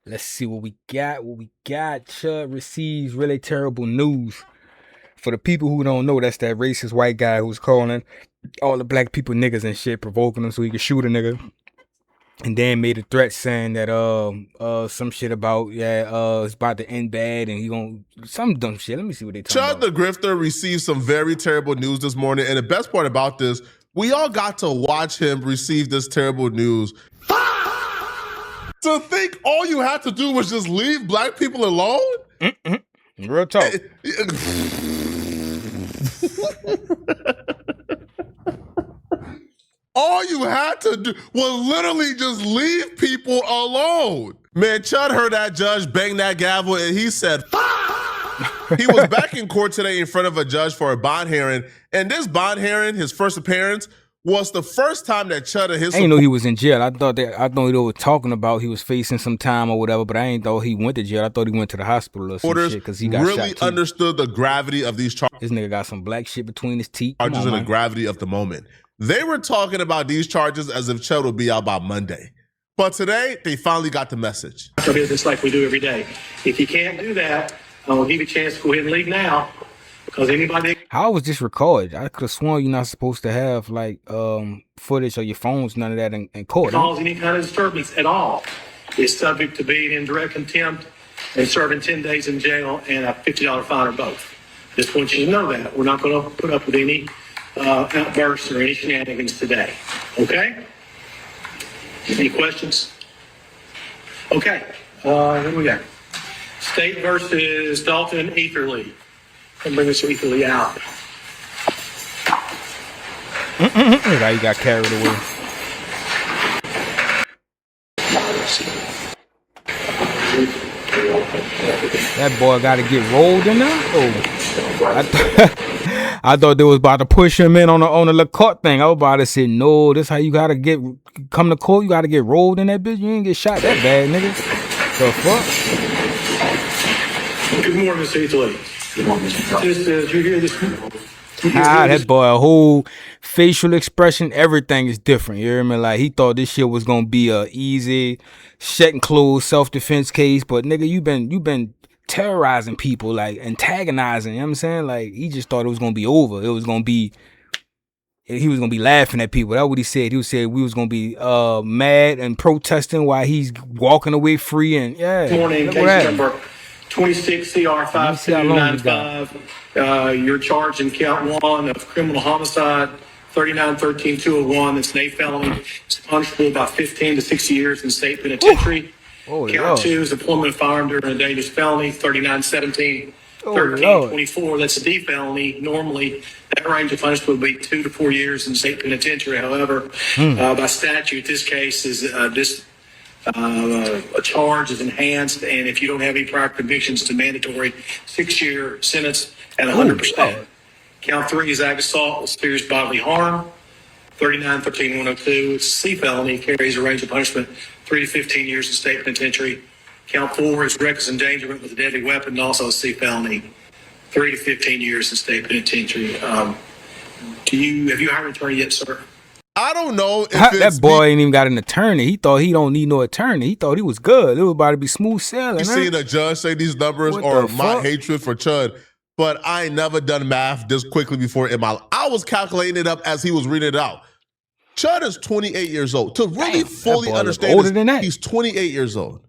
Let's see what we got. Chud receives really terrible news. For the people who don't know, that's that racist white guy who's calling all the black people niggas and shit, provoking them so he could shoot a nigga. And then made a threat saying that some shit about it's about to end bad and he gonna some dumb shit. Let me see what they talking Chud about. the Grifter received some very terrible news this morning, and the best part about this, we all got to watch him receive this terrible news. To think all you had to do was just leave black people alone? Real talk. All you had to do was literally just leave people alone. Man, Chud heard that judge bang that gavel and he said, He was back in court today in front of a judge for a bond hearing. And this bond hearing, his first appearance, was the first time that Chud and his... I didn't know he was in jail. I thought they were talking about he was facing some time or whatever, but I ain't thought he went to jail. I thought he went to the hospital or some shit because he got really shot too. Understood the gravity of these charges. This nigga got some black shit between his teeth. Charges and the gravity of the moment. They were talking about these charges as if Chud would be out by Monday. But today, they finally got the message. Business like we do every day. If you can't do that, I'll give you a chance to go ahead and leave now. Because anybody... How was this recorded? I could have sworn you're not supposed to have like footage or your phones, none of that in court. Cause any kind of disturbance at all is subject to being in direct contempt and serving 10 days in jail and a $50 fine or both. Just want you to know that. We're not going to put up with any outbursts or any shenanigans today. Okay? Any questions? Okay. What do we got? State versus Dalton Etherly. And bring this Etherly out. Now you got carried away. That boy got to get rolled in there. Oh, I thought they was about to push him in on the little court thing. I was about to say, no, this how you gotta come to court. You gotta get rolled in that bitch. You ain't get shot that bad, nigga. The fuck? Good morning, Mr. Etherly. Good morning, Mr. You hear this? That boy, a whole facial expression, everything is different. You hear me? Like he thought this shit was gonna be a easy, shut and close self-defense case, but nigga, you been terrorizing people, like antagonizing. You know what I'm saying? Like he just thought it was gonna be over. He was gonna be laughing at people. That's what he said. He said we was gonna be mad and protesting while he's walking away free. And yeah, good morning, case number 26 CR 5295. You're charged in count 1 of criminal homicide, 39-13-201. That's an 8 felony. It's punishable by 15 to 60 years in state penitentiary. Count 2 is employment of firearm during a dangerous felony, 39-17-13-24. That's a D felony. Normally, that range of punishment would be 2 to 4 years in state penitentiary. However, by statute, this case is a charge is enhanced, and if you don't have any prior convictions, it's a mandatory 6-year sentence at 100%. Count 3 is aggravated assault with serious bodily harm, 39-13-102. It's a C felony, carries a range of punishment 3 to 15 years in state penitentiary. Count 4 is reckless endangerment with a deadly weapon, also a C felony, 3 to 15 years in state penitentiary. Have you hired an attorney yet, sir? I don't know if that boy ain't even got an attorney. He thought he don't need no attorney. He thought he was good. It was about to be smooth sailing. You seen a judge say these numbers or my hatred for Chud, but I ain't never done math this quickly before in my life. I was calculating it up as he was reading it out. Chud is 28 years old. To really fully understand older than that. He's 28 years old.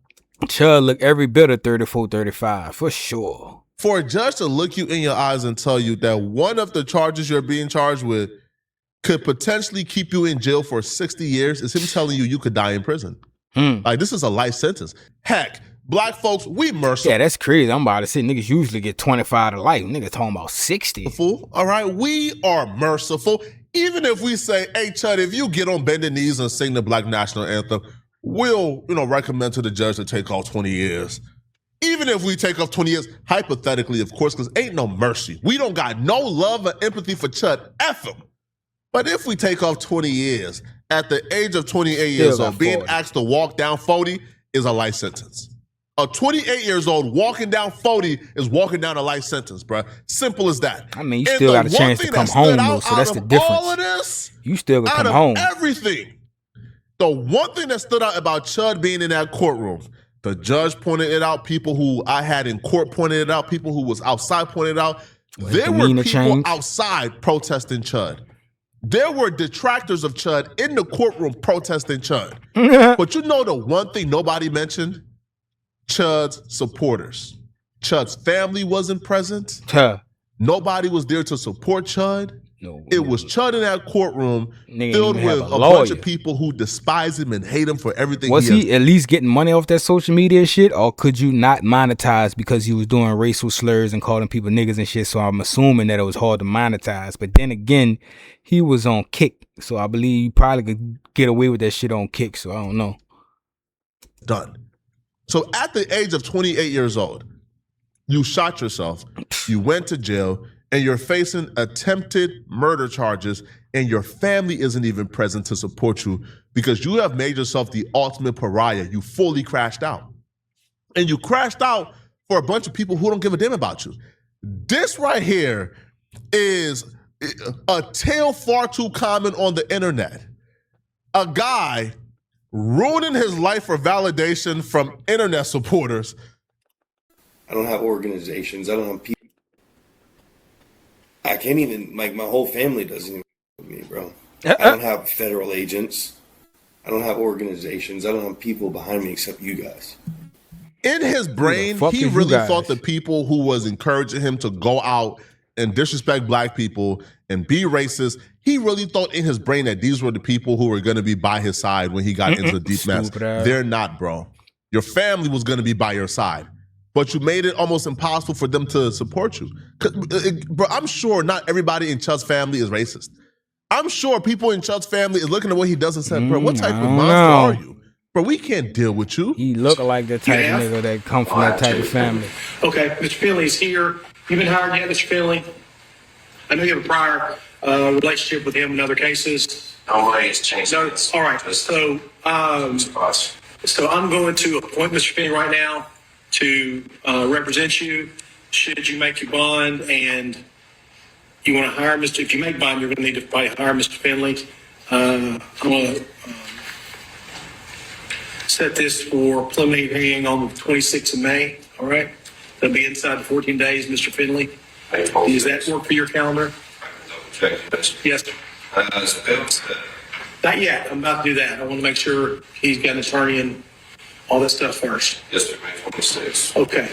Chud look every bit of 34, 35, for sure. For a judge to look you in your eyes and tell you that one of the charges you're being charged with could potentially keep you in jail for 60 years is him telling you could die in prison. Like, this is a life sentence. Heck, black folks, we merciful. Yeah, that's crazy. I'm about to say niggas usually get 25 to life. Niggas talking about 60. All right, we are merciful. Even if we say, hey, Chud, if you get on bended knees and sing the Black National Anthem, we'll, recommend to the judge to take off 20 years. Even if we take off 20 years, hypothetically, of course, because ain't no mercy. We don't got no love or empathy for Chud. F him. But if we take off 20 years, at the age of 28 years old, being asked to walk down 40 is a life sentence. A 28 years old walking down 40 is walking down a life sentence, bro. Simple as that. I mean, you still got a chance to come home, though, so that's the difference. All of this, you still gonna come home. Everything. The one thing that stood out about Chud being in that courtroom, The judge pointed it out. People who I had in court pointed it out. People who was outside pointed it out. There were demeanor people change. outside protesting Chud. There were detractors of Chud in the courtroom protesting Chud. But you know the one thing nobody mentioned? Chud's supporters. Chud's family wasn't present. Nobody was there to support Chud. No, it was Chud in that courtroom Nigga filled didn't even with have a a bunch lawyer. of people who despise him and hate him for everything Was he he at least getting money off that social media shit, or could you not monetize because he was doing racial slurs and calling people niggas and shit? So I'm assuming that it was hard to monetize. But then again, he was on Kick, so I believe you probably could get away with that shit on Kick. So I don't know. Done. So at the age of 28 years old, you shot yourself, you went to jail, and you're facing attempted murder charges, and your family isn't even present to support you because you have made yourself the ultimate pariah. You fully crashed out. And you crashed out for a bunch of people who don't give a damn about you. This right here is a tale far too common on the internet. A guy ruining his life for validation from internet supporters. I don't have organizations. I don't have people. I can't even, like, my whole family doesn't even with me, bro. I don't have federal agents. I don't have organizations. I don't have people behind me except you guys. In his brain, he really thought the people who was encouraging him to go out and disrespect black people and be racist, he really thought in his brain that these were the people who were going to be by his side when he got into the deep mess. They're not, bro. Your family was going to be by your side. But you made it almost impossible for them to support you. Bro, I'm sure not everybody in Chud's family is racist. I'm sure people in Chud's family is looking at what he does and saying, bro, what type of monster are you? Bro, we can't deal with you. He look like the type of nigga that come from that type of family. Okay, Mr. Finley's here. You been hired yet, Mr. Finley? I know you have a prior relationship with him in other cases. No way it's changed. No, all right. So I'm going to appoint Mr. Finley right now to represent you. Should you make your bond and you want to hire Mr. If you make bond, you're going to need to probably hire Mr. Finley. I'm going to set this for preliminary hearing on the 26th of May. All right. That'll be inside the 14 days, Mr. Finley. Does that work for your calendar? Yes, sir. Not yet. I'm about to do that. I want to make sure he's got an attorney and all that stuff first. Yes, sir, May 26th. Okay.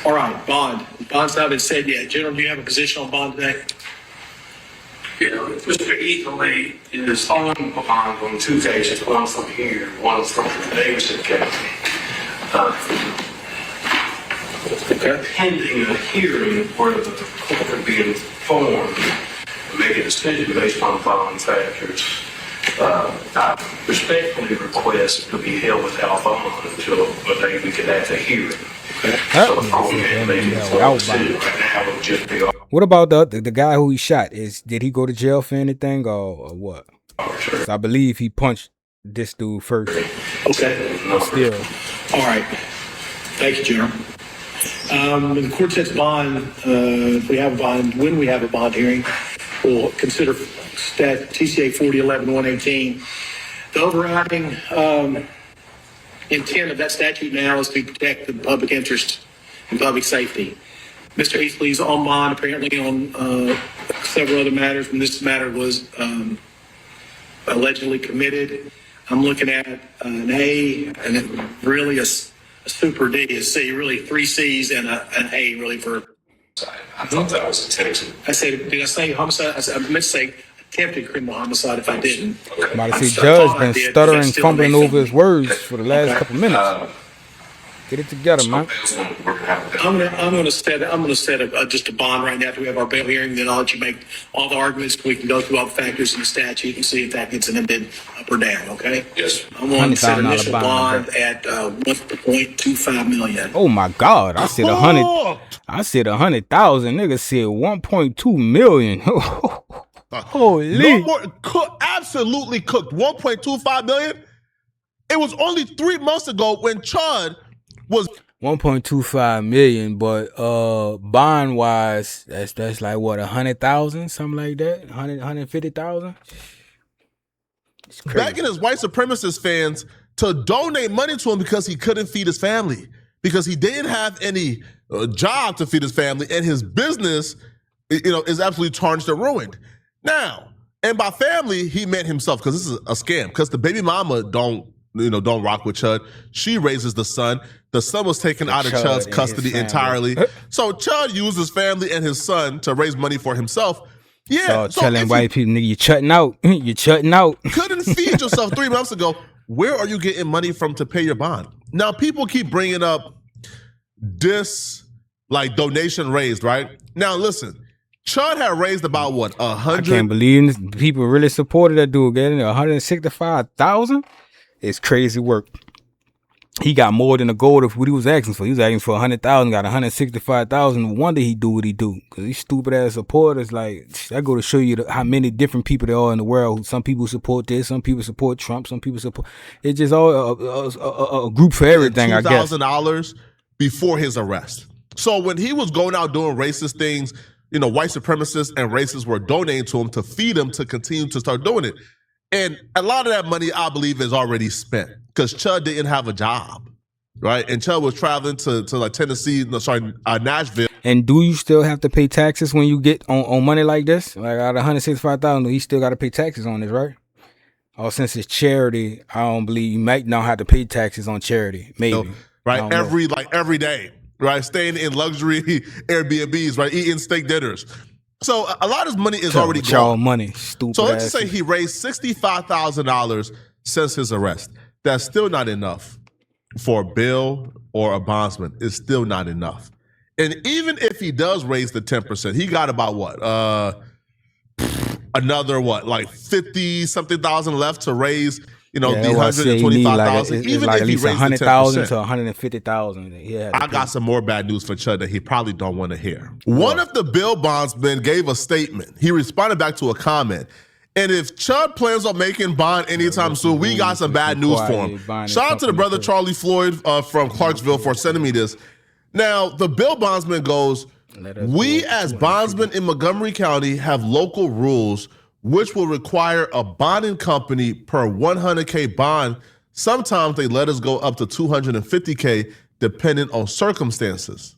All right, bond. Bond's not been said yet. General, do you have a position on bond today? Yeah, Mr. Etherly is on bond on two cases, one from here, one from Davidson County. Okay. Pending a hearing where the court can be informed and make a decision based on following factors. I respectfully request to be held without bond until a day we can have a hearing. Okay. So the court can make an informed decision right now would just be. What about the guy who he shot? Did he go to jail for anything or what? Sure. I believe he punched this dude first. Okay. Still. All right. Thank you, General. The court sets bond. If we have a bond, when we have a bond hearing, we'll consider TCA 4011-118. The overriding intent of that statute now is to protect the public interest and public safety. Mr. Easley's on bond apparently on several other matters when this matter was allegedly committed. I'm looking at an A and then really a super D, a C, really 3 C's and an A really for. I thought that was attempted. Did I say homicide? I meant to say attempted criminal homicide if I didn't. Okay. Might have seen Judge been stuttering, fumbling over his words for the last couple minutes. Get it together, man. I'm gonna set just a bond right now after we have our bail hearing. Then I'll let you make all the arguments. We can go through all the factors in the statute and see if that gets amended up or down. Okay. Yes. I'm going to set initial bond at $1.25 million. Oh my God! I said 100. I said 100,000. Nigga said 1.2 million. Holy! No more, absolutely cooked. 1.25 million. It was only 3 months ago when Chud was 1.25 million, but bond wise, that's like what 100,000, something like that, 150,000. Back in his white supremacist fans to donate money to him because he couldn't feed his family, because he didn't have any job to feed his family, and his business, is absolutely tarnished and ruined. Now, and by family, he meant himself, because this is a scam. Because the baby mama don't rock with Chud. She raises the son. The son was taken out of Chud's custody entirely. So Chud used his family and his son to raise money for himself. Yeah, so telling white people, nigga, you're chutting out. You're chutting out. Couldn't feed yourself 3 months ago. Where are you getting money from to pay your bond? Now, people keep bringing up this, like, donation raised, right? Now, listen, Chud had raised about, what, 100? I can't believe this. People really supported that dude getting $165,000. It's crazy work. He got more than the goal of what he was asking for. He was asking for 100,000, got 165,000. No wonder he do what he do. Because these stupid ass supporters, like, that go to show you how many different people there are in the world. Some people support this, some people support Trump, some people support. It's just all a group for everything, I guess. $2,000 before his arrest. So when he was going out doing racist things, white supremacists and racists were donating to him to feed him to continue to start doing it. And a lot of that money, I believe, is already spent because Chud didn't have a job, right? And Chud was traveling to like Tennessee, Nashville. And do you still have to pay taxes when you get on money like this? Like out of 165,000, he still got to pay taxes on this, right? Or since it's charity, I don't believe you might not have to pay taxes on charity, maybe. Right, every day, right? Staying in luxury Airbnbs, right? Eating steak dinners. So a lot of his money is already gone. Y'all money, stupid. So let's just say he raised $65,000 since his arrest. That's still not enough for a bail or a bondsman. It's still not enough. And even if he does raise the 10%, he got about what? Another what? Like 50-something thousand left to raise. The 125,000. Even if he raised 100,000 to 150,000, yeah. I got some more bad news for Chud that he probably don't want to hear. One of the bail bondsmen gave a statement. He responded back to a comment. And if Chud plans on making bond anytime soon, we got some bad news for him. Shout out to the brother Charlie Floyd from Clarksville for sending me this. Now, the bail bondsman goes, we as bondsmen in Montgomery County have local rules which will require a bonding company per 100K bond. Sometimes they let us go up to 250K depending on circumstances.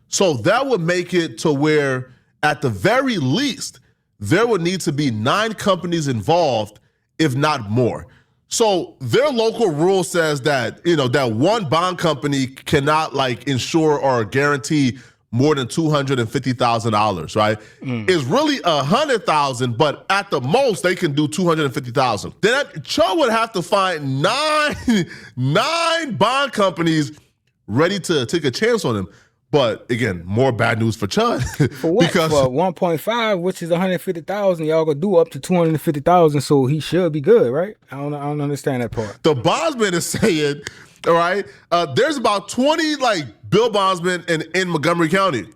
So that would make it to where at the very least, there would need to be 9 companies involved, if not more. So their local rule says that, that one bond company cannot insure or guarantee more than $250,000, right? It's really $100,000, but at the most they can do $250,000. Then Chud would have to find nine bond companies ready to take a chance on him. But again, more bad news for Chud. For what? For 1.5, which is 150,000, y'all gonna do up to 250,000, so he should be good, right? I don't understand that part. The bondsman is saying, all right, there's about 20 bail bondsmen in Montgomery County,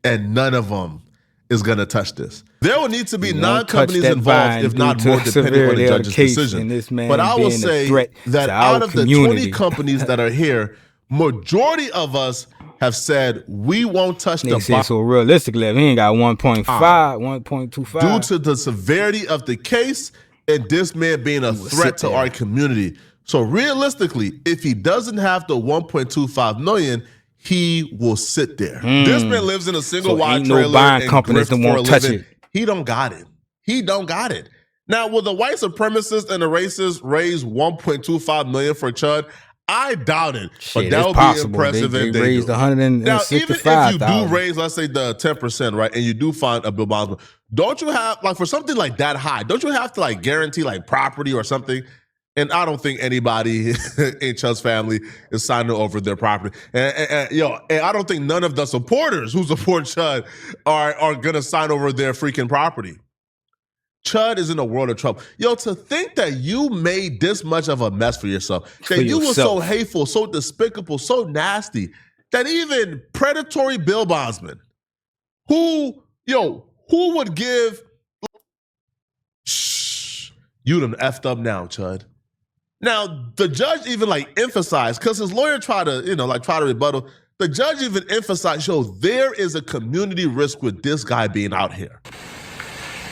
and none of them is gonna touch this. There will need to be 9 companies involved, if not more, depending on the judge's decision. But I will say that out of the 20 companies that are here, majority of us have said we won't touch the bond. So realistically, if he ain't got 1.5, 1.25. Due to the severity of the case and this man being a threat to our community. So realistically, if he doesn't have the 1.25 million, he will sit there. This man lives in a single wide trailer no bond and companies that won't touch it. He don't got it. He don't got it. Now, will the white supremacists and the racists raise 1.25 million for Chud? I doubt it, but that would be impressive they if they raised do. 165,000. Now, even if you do raise, let's say, the 10%, right, and you do find a bail bondsman, don't you have, for something like that high, don't you have to, guarantee, property or something? And I don't think anybody in Chud's family is signing over their property. And I don't think none of the supporters who support Chud are going to sign over their freaking property. Chud is in a world of trouble. To think that you made this much of a mess for yourself, that you were so hateful, so despicable, so nasty, that even predatory bail bondsmen, who would give, you done effed up now, Chud. Now, the judge even emphasized, because his lawyer tried to, try to rebuttal, the judge even emphasized, there is a community risk with this guy being out here.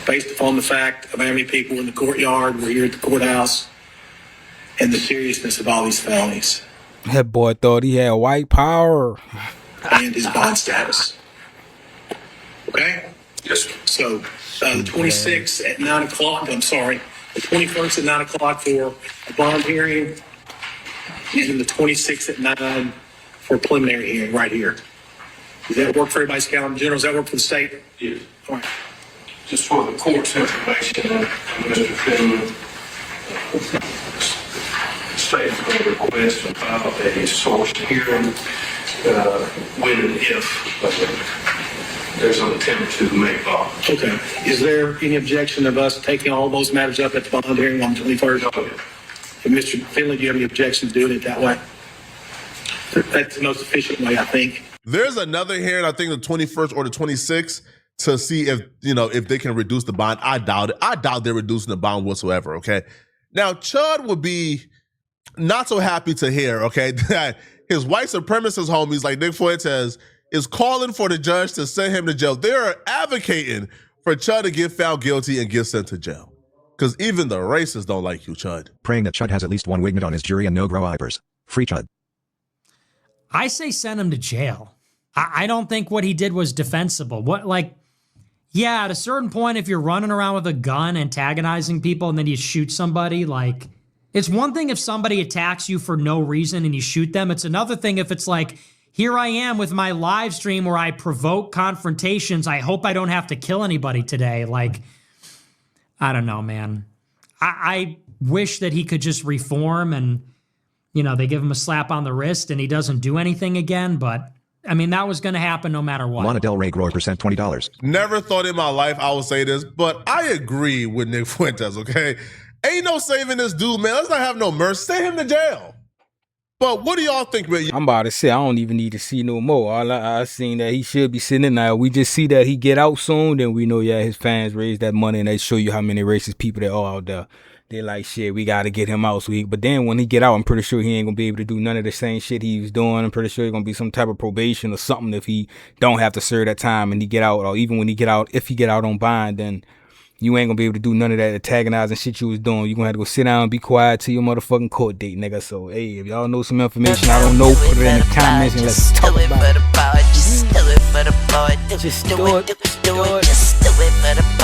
Based upon the fact of how many people in the courtyard were here at the courthouse, and the seriousness of all these felonies That boy thought he had white power. and his bond status. Okay? Yes, sir. So the 26th at 9 o'clock, I'm sorry, the 21st at 9 o'clock for a bond hearing, and the 26th at 9 for a preliminary hearing right here. Does that work for everybody's calendar? General, does that work for the state? Yes. All right. Just for the court's information, Mr. Finley, the state is going to request to file a source hearing when and if there's an attempt to make law. Okay. Is there any objection of us taking all those matters up at the bond hearing on the 21st? And Mr. Finley, do you have any objection to doing it that way? That's the most efficient way, I think. There's another hearing, I think the 21st or the 26th, to see if, you know, if they can reduce the bond. I doubt it. I doubt they're reducing the bond whatsoever, okay? Now, Chud would be not so happy to hear, okay, that his white supremacist homies like Nick Fuentes is calling for the judge to send him to jail. They're advocating for Chud to get found guilty and get sent to jail. Because even the racists don't like you, Chud. Praying that Chud has at least one wignut on his jury and no grow eyebrows. Free Chud. I say send him to jail. I don't think what he did was defensible. Yeah, at a certain point, if you're running around with a gun antagonizing people and then you shoot somebody, like, it's one thing if somebody attacks you for no reason and you shoot them. It's another thing if it's like, here I am with my live stream where I provoke confrontations. I hope I don't have to kill anybody today. Like, I don't know, man. I wish that he could just reform and, you know, they give him a slap on the wrist and he doesn't do anything again. But, I mean, that was going to happen no matter what. Lana Del Rey Grower percent $20. Never thought in my life I would say this, but I agree with Nick Fuentes, okay? Ain't no saving this dude, man. Let's not have no mercy. Send him to jail. But what do y'all think, man? I'm about to say, I don't even need to see no more. All I seen that he should be sitting in now. We just see that he get out soon, then we know, yeah, his fans raise that money and they show you how many racist people there are out there. They're like, shit, we got to get him out. But then when he get out, I'm pretty sure he ain't going to be able to do none of the same shit he was doing. I'm pretty sure he's going to be some type of probation or something if he don't have to serve that time and he get out. Or even when he get out, if he get out on bond, then you ain't going to be able to do none of that antagonizing shit you was doing. You're going to have to go sit down and be quiet till your motherfucking court date, nigga. So, hey, if y'all know some information I don't know, put it in the comments and let's talk about it. Just do it for the boy. Just do it. Just do it for the boy.